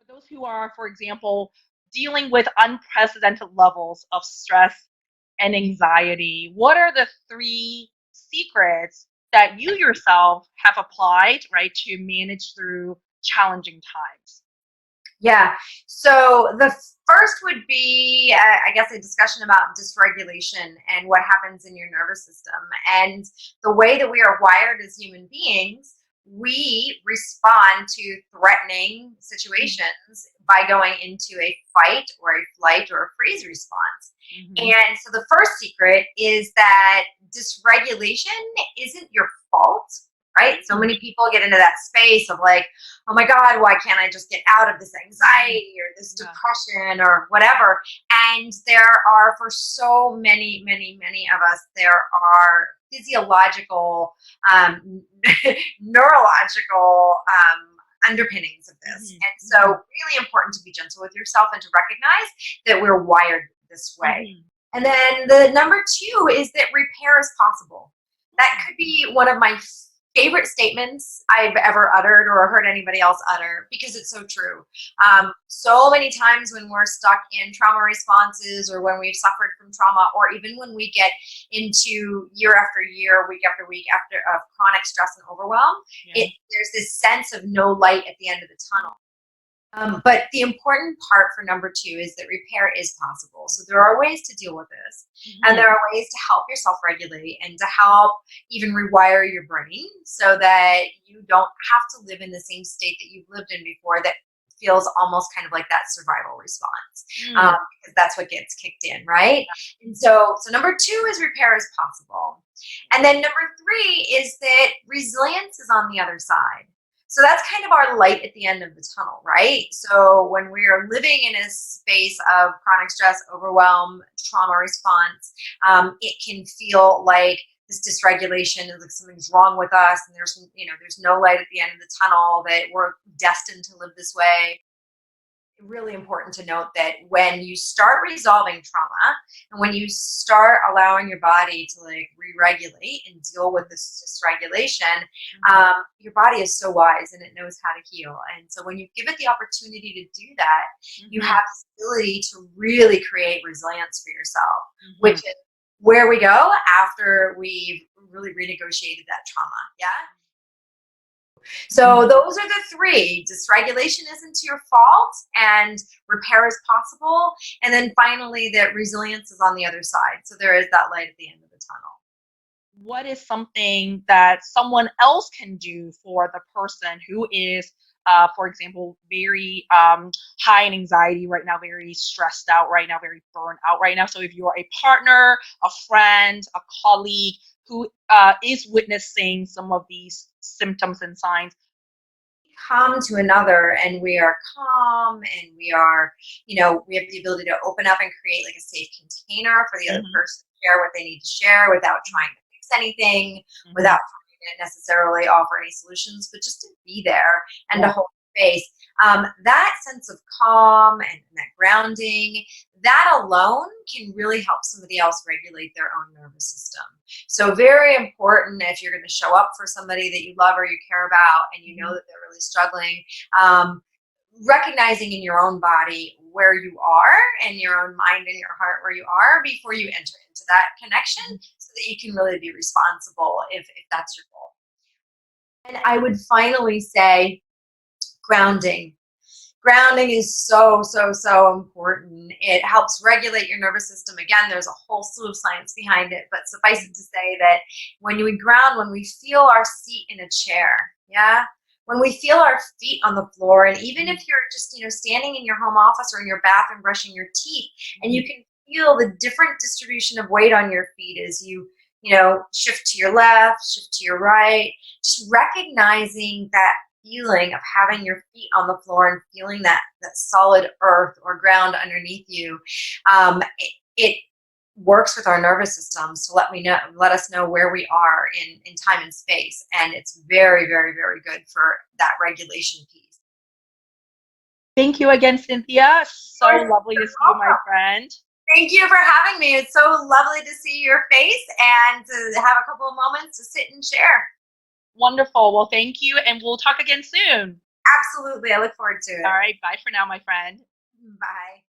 For those who are, for example, dealing with unprecedented levels of stress and anxiety, what are the three secrets that you yourself have applied, right, to manage through challenging times? Yeah. So the first would be, I guess, a discussion about dysregulation and what happens in your nervous system. And the way that we are wired as human beings, we respond to threatening situations by going into a fight or a flight or a freeze response. Mm-hmm. And so the first secret is that dysregulation isn't your fault, right? So many people get into that space of like, oh my God, why can't I just get out of this anxiety or this depression or whatever? And there are, for so many, many, many of us, there are physiological, neurological underpinnings of this. Mm-hmm. And so really important to be gentle with yourself and to recognize that we're wired this way. Mm-hmm. And then the number two is that repair is possible. That could be one of my favorite statements I've ever uttered or heard anybody else utter, because it's so true. So many times when we're stuck in trauma responses, or when we've suffered from trauma, or even when we get into year after year, week after week after of chronic stress and overwhelm, there's this sense of no light at the end of the tunnel. But the important part for number two is that repair is possible. So there are ways to deal with this. And there are ways to help yourself regulate and to help even rewire your brain so that you don't have to live in the same state that you've lived in before, that feels almost kind of like that survival response, because that's what gets kicked in, right? And so number two is repair is possible. And then number three is that resilience is on the other side. So that's kind of our light at the end of the tunnel, right? So when we are living in a space of chronic stress, overwhelm, trauma response, it can feel like this dysregulation is like something's wrong with us, and there's no light at the end of the tunnel, that we're destined to live this way. Really important to note that when you start resolving trauma and when you start allowing your body to like re-regulate and deal with this dysregulation, your body is so wise and it knows how to heal. And so when you give it the opportunity to do that, you have the ability to really create resilience for yourself, which is where we go after we've really renegotiated that trauma. Yeah. So those are the three. Dysregulation isn't your fault, and repair is possible. And then finally, that resilience is on the other side. So there is that light at the end of the tunnel. What is something that someone else can do for the person who is, for example, very high in anxiety right now, very stressed out right now, very burned out right now? So if you're a partner, a friend, a colleague who is witnessing some of these symptoms and signs, come to another and we are calm and we are, we have the ability to open up and create like a safe container for the other person to share what they need to share without trying to fix anything, without trying to necessarily offer any solutions, but just to be there and to hold space. That sense of calm and that grounding, that alone can really help somebody else regulate their own nervous system. So very important, if you're going to show up for somebody that you love or you care about and you know that they're really struggling, recognizing in your own body where you are and your own mind and your heart where you are before you enter into that connection, so that you can really be responsible if that's your goal. And I would finally say grounding. Grounding is so, so, so important. It helps regulate your nervous system. Again, there's a whole slew of science behind it, but suffice it to say that when we ground, when we feel our seat in a chair, when we feel our feet on the floor, and even if you're just, standing in your home office or in your bathroom brushing your teeth, and you can feel the different distribution of weight on your feet as you shift to your left, shift to your right, just recognizing that feeling of having your feet on the floor and feeling that solid earth or ground underneath you. It works with our nervous systems to let us know where we are in time and space. And it's very, very, very good for that regulation piece. Thank you again, Cynthia. So lovely to see you, my friend. Thank you for having me. It's so lovely to see your face and to have a couple of moments to sit and share. Wonderful. Well, thank you, and we'll talk again soon. Absolutely. I look forward to it. All right. Bye for now, my friend. Bye.